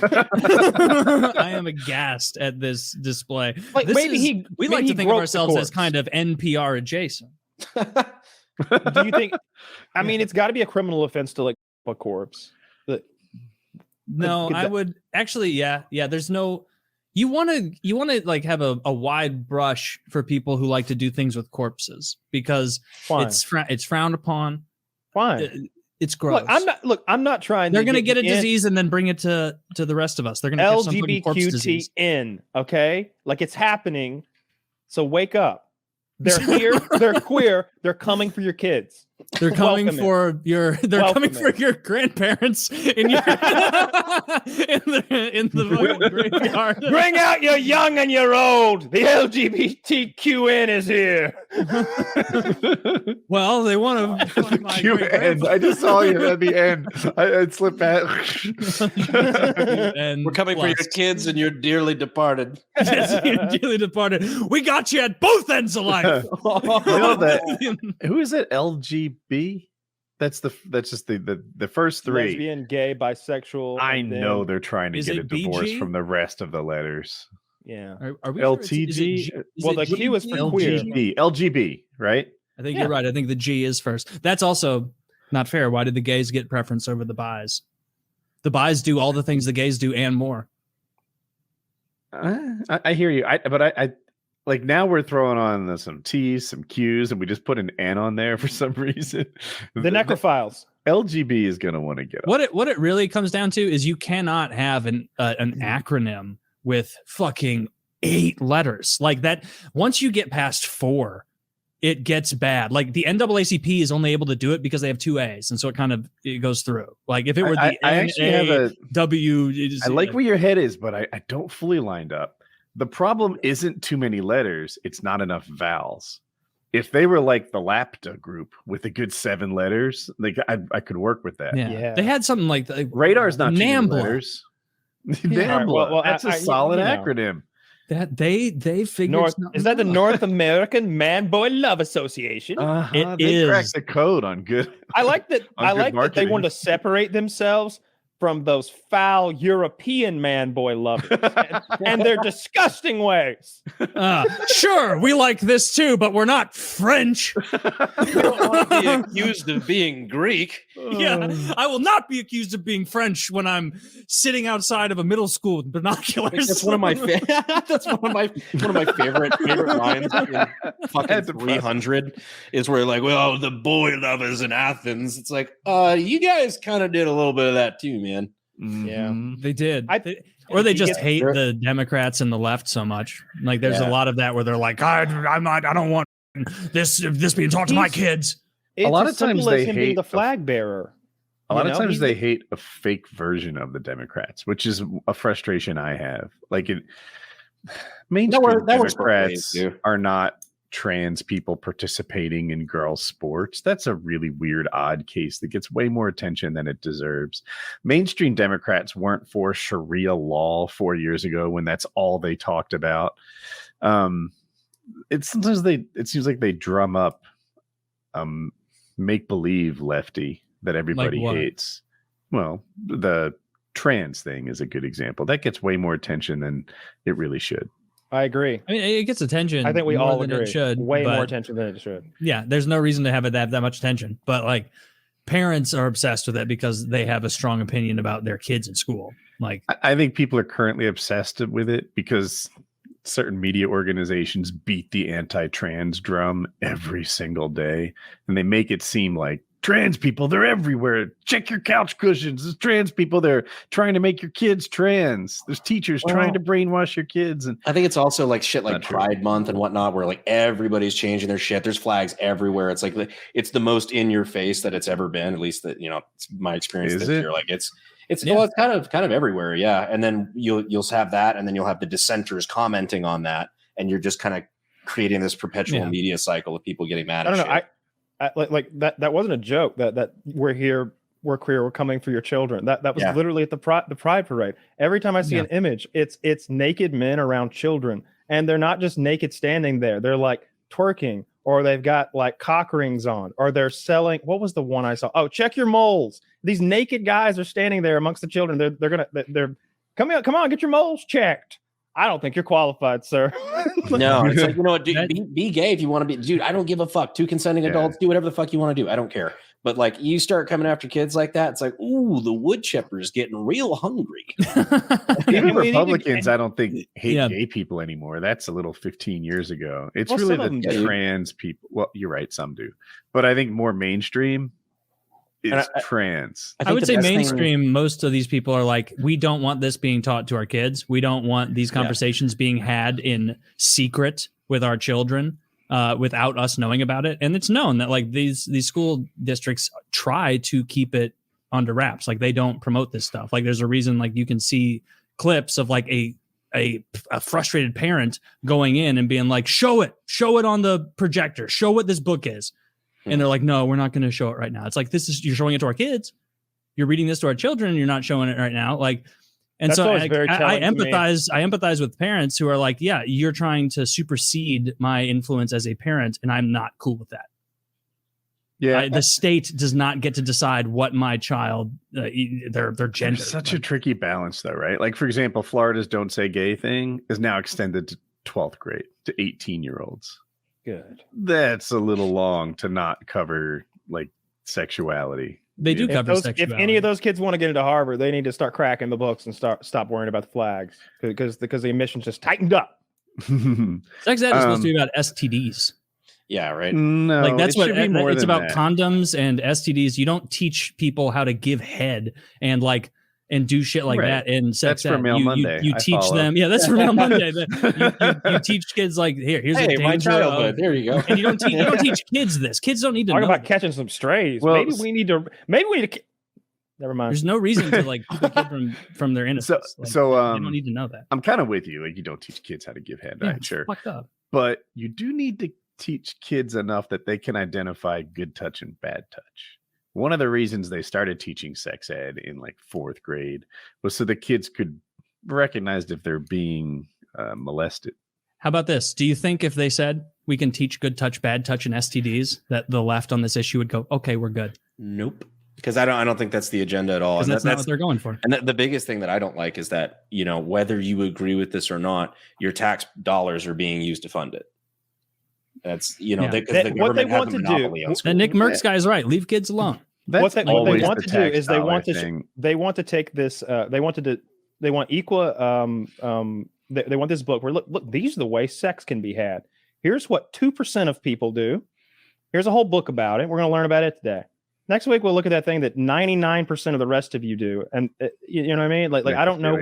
I am aghast at this display. Like we like to think of ourselves as kind of NPR adjacent. Do you think? I mean, it's got to be a criminal offense to like a corpse. No, I would actually. Yeah. There's no. You want to like have a wide brush for people who like to do things with corpses because it's frowned upon. Fine. It's gross. I'm not trying. They're going to get a disease and then bring it to the rest of us. They're going to catch some fucking corpse disease. LGBTQN. Okay, like it's happening. So wake up. They're here. They're queer. They're coming for your kids. They're coming for your. They're coming for your grandparents in your in the graveyard. Bring out your young and your old. The LGBTQN is here. Well, they want to. QN. I just saw you at the end. I slipped back. And we're coming for your kids and your dearly departed. Yes, your dearly departed. We got you at both ends of life. Who is it? LGB. That's just the first three. Lesbian, gay, bisexual. I know they're trying to get a divorce from the rest of the letters. Yeah. Are we LTG? Well, the Q is for queer. LGB, right? I think you're right. I think the G is first. That's also not fair. Why did the gays get preference over the bis? The bis do all the things the gays do and more. I hear you. But I like now we're throwing on some T's, some Q's, and we just put an N on there for some reason. The necrophiles. LGB is going to want to get up. What it really comes down to is you cannot have an acronym with fucking 8 letters like that. Once you get past 4, it gets bad. Like the NAACP is only able to do it because they have 2 A's, and so it goes through. Like if it were the I actually have a W. I like where your head is, but I don't fully lined up. The problem isn't too many letters. It's not enough vowels. If they were like the Lambda group with a good 7 letters, like I could work with that. Yeah. They had something like Radar's not too many NAMBLA. letters. NAMBLA. Well, that's a solid acronym. That they figured is that the North American Man Boy Love Association? They cracked the code on good. I like that. That they want to separate themselves from those foul European man boy lovers and their disgusting ways. Sure, we like this too, but we're not French. You don't want to be accused of being Greek. Yeah, I will not be accused of being French when I'm sitting outside of a middle school with binoculars. That's one of my favorite lines in fucking 300 is where like, well, the boy lovers in Athens. It's like, you guys kind of did a little bit of that too, man. Yeah, they did. Or they just hate the Democrats and the left so much. Like there's a lot of that where they're like, I don't want this being taught to my kids. A lot of times they hate the flag bearer. A lot of times they hate a fake version of the Democrats, which is a frustration I have. Like mainstream Democrats are not trans people participating in girls' sports. That's a really weird, odd case that gets way more attention than it deserves. Mainstream Democrats weren't for Sharia law 4 years ago when that's all they talked about. It seems like they drum up make-believe lefty that everybody hates. Well, the trans thing is a good example. That gets way more attention than it really should. I agree. I mean, it gets attention. I think we all agree. It should, way more attention than it should. Yeah, there's no reason to have it that much attention. But like, parents are obsessed with it because they have a strong opinion about their kids in school. Like, I think people are currently obsessed with it because certain media organizations beat the anti-trans drum every single day, and they make it seem like trans people, they're everywhere. Check your couch cushions. There's trans people. They're trying to make your kids trans. There's teachers trying to brainwash your kids. And I think it's also like shit like Pride Month and whatnot, where like everybody's changing their shit. There's flags everywhere. It's like it's the most in your face that it's ever been. At least that it's my experience this year. Like it's well, it's kind of everywhere. Yeah. And then you'll have that, and then you'll have the dissenters commenting on that, and you're just kind of creating this perpetual media cycle of people getting mad at shit. I don't know. Like that wasn't a joke. That we're here, we're queer, we're coming for your children. That was literally at the Pride parade. Every time I see an image, it's naked men around children, and they're not just naked standing there. They're like twerking, or they've got like cock rings on, or they're selling. What was the one I saw? Oh, check your moles. These naked guys are standing there amongst the children. They're come on, get your moles checked. I don't think you're qualified, sir. No, it's like, you know what, dude, be gay if you want to be. Dude, I don't give a fuck. 2 consenting adults, do whatever the fuck you want to do. I don't care. But like, you start coming after kids like that, it's like, ooh, the wood chipper's getting real hungry. Even Republicans, I don't think hate gay people anymore. That's a little 15 years ago. It's really the trans people. Well, you're right, some do, but I think more mainstream is trans. I would say mainstream. Most of these people are like, we don't want this being taught to our kids. We don't want these conversations being had in secret with our children. Without us knowing about it. And it's known that like these school districts try to keep it under wraps. Like they don't promote this stuff. Like there's a reason, like you can see clips of like a frustrated parent going in and being like, show it on the projector, show what this book is. And they're like, no, we're not going to show it right now. It's like, you're showing it to our kids. You're reading this to our children and you're not showing it right now. Like, and that's so I empathize with parents who are like, yeah, you're trying to supersede my influence as a parent, and I'm not cool with that. Yeah, the state does not get to decide what my child, their gender. There's such a tricky balance, though, right? Like, for example, Florida's "Don't Say Gay" thing is now extended to 12th grade to 18-year-olds. Good. That's a little long to not cover like sexuality. They do cover sexuality. If any of those kids want to get into Harvard, they need to start cracking the books and stop worrying about the flags because the admissions just tightened up. Sex ed is supposed to be about STDs. Yeah, right. No, like that's what it's about. Condoms and STDs. You don't teach people how to give head and do shit like that in sex ed. That's for Male Monday. You teach them. Yeah, that's for Male Monday. You teach kids like here's a danger my childhood. There you go. And you don't teach kids this. Kids don't need to talk know about catching some strays. Well, maybe we need to. Never mind. There's no reason to like keep a kid from their innocence. So you don't need to know that. I'm kind of with you. Like you don't teach kids how to give head. Yeah, right? Sure. Fucked up. But you do need to teach kids enough that they can identify good touch and bad touch. One of the reasons they started teaching sex ed in like 4th grade was so the kids could recognize if they're being molested. How about this? Do you think if they said we can teach good touch, bad touch, and STDs, that the left on this issue would go, okay, we're good? Nope. Because I don't think that's the agenda at all. And that's not what they're going for. And the biggest thing that I don't like is that, you know, whether you agree with this or not, your tax dollars are being used to fund it. That's, you know, because the government has a monopoly on schools. And Nick Merck's guy is right. Leave kids alone. What they want to do is they want to take this. They want equal. They want this book where look. These are the ways sex can be had. Here's what 2% of people do. Here's a whole book about it. We're going to learn about it today. Next week we'll look at that thing that 99% of the rest of you do. And you know what I mean? Like I don't know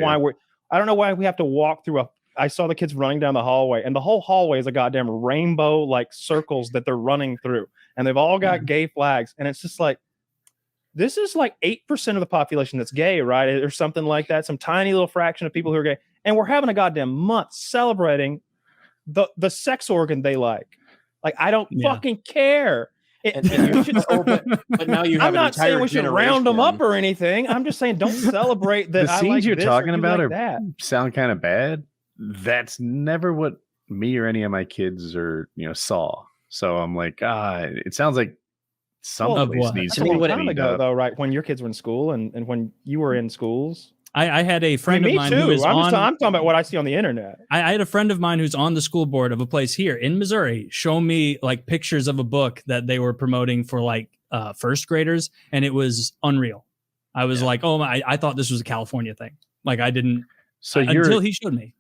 why we have to walk through I saw the kids running down the hallway, and the whole hallway is a goddamn rainbow like circles that they're running through, and they've all got gay flags, and it's just like. This is like 8% of the population that's gay, right? Or something like that. Some tiny little fraction of people who are gay. And we're having a goddamn month celebrating the sex organ they like. Like, I don't fucking care. But now you have I'm not saying we should round them up or anything. I'm just saying don't celebrate that. The scenes you're talking about like sound kind of bad. That's never what me or any of my kids saw. So I'm like, it sounds like someplace needs to be cleaned up. Though, right? When your kids were in school and when you were in schools. I had a friend of mine who is I'm talking about what I see on the internet. I had a friend of mine who's on the school board of a place here in Missouri show me like pictures of a book that they were promoting for like first graders, and it was unreal. I was like, oh my, I thought this was a California thing. Like I didn't. Until he showed me.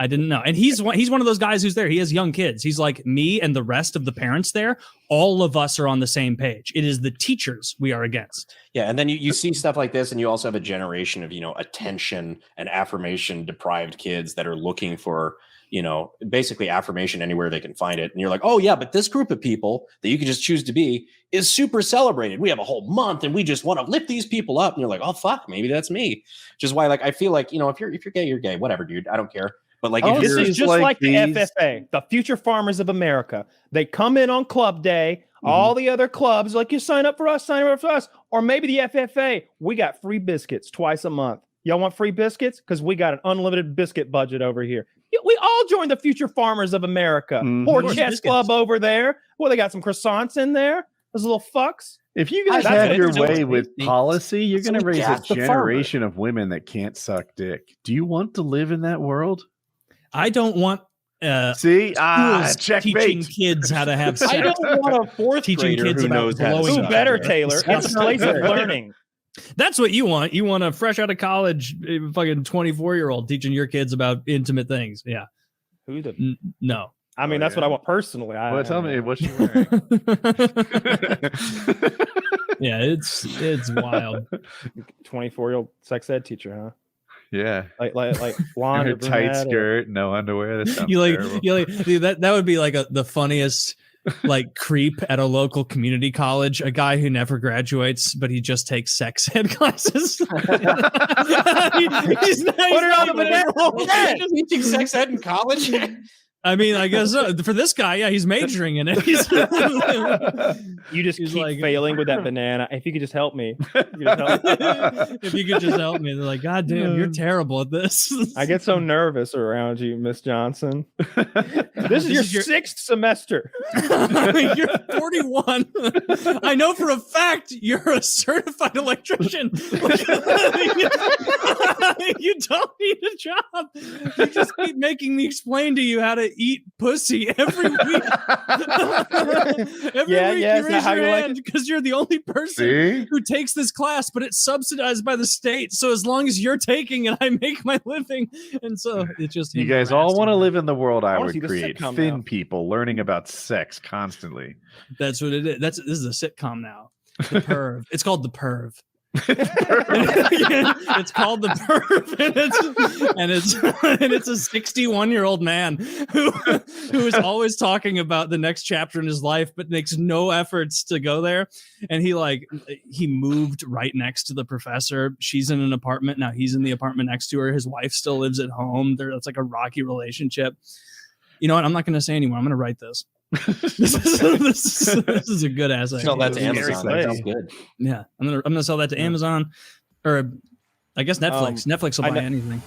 I didn't know. And he's one of those guys who's there. He has young kids. He's like me and the rest of the parents there. All of us are on the same page. It is the teachers we are against. Yeah. And then you see stuff like this, and you also have a generation of, attention and affirmation deprived kids that are looking for, basically affirmation anywhere they can find it. And you're like, oh yeah, but this group of people that you can just choose to be is super celebrated. We have a whole month and we just want to lift these people up. And you're like, oh fuck, maybe that's me. Which is why, like, I feel like, if you're gay, you're gay, whatever, dude. I don't care. But like, this is just like the FFA, the Future Farmers of America. They come in on club day. All the other clubs, like, you sign up for us, or maybe the FFA. We got free biscuits twice a month. Y'all want free biscuits? Because we got an unlimited biscuit budget over here. We all joined the Future Farmers of America. Poor chess club over there. Well, they got some croissants in there. Those little fucks. If you guys have your way with policy, you're going to raise a generation of women that can't suck dick. Do you want to live in that world? I don't want teaching kids how to have sex. I don't want a fourth grader kids who knows how to Who suck better, dick. Taylor? It's a place of learning. That's what you want. You want a fresh out of college, fucking 24-year-old teaching your kids about intimate things. Yeah. Who the? No. I mean, that's what I want personally. Tell me, what's she wearing? Yeah, it's wild. 24-year-old sex ed teacher, huh? Yeah, like blonde, her tight skirt, no underwear. That sounds terrible. Dude, that would be like the funniest like creep at a local community college. A guy who never graduates, but he just takes sex ed classes. He's teaching sex ed in college. I mean, I guess for this guy, yeah, he's majoring in it. You just keep failing with that banana. If you could just help me. If you could just help me. They're like, God damn, you're terrible at this. I get so nervous around you, Miss Johnson. This is your sixth semester. You're 41. I know for a fact you're a certified electrician. You don't need a job. You just keep making me explain to you how to eat pussy every week. Every week you raise your hand because you're the only person who takes this class, but it's subsidized by the state. So as long as you're taking it, I make my living. And so it just you guys all want to live in the world I would create. Thin people learning about sex constantly. That's what it is. This is a sitcom now. The Perv. It's called The Perv. It's called The Perv, and it's a 61-year-old man who is always talking about the next chapter in his life, but makes no efforts to go there. And he moved right next to the professor. She's in an apartment now. He's in the apartment next to her. His wife still lives at home. It's like a rocky relationship. You know what? I'm not going to say anymore. I'm going to write this. This is a good ass idea. Sell that to Amazon. That sounds good. Yeah, I'm gonna sell that to Amazon, or I guess Netflix. Netflix will buy anything.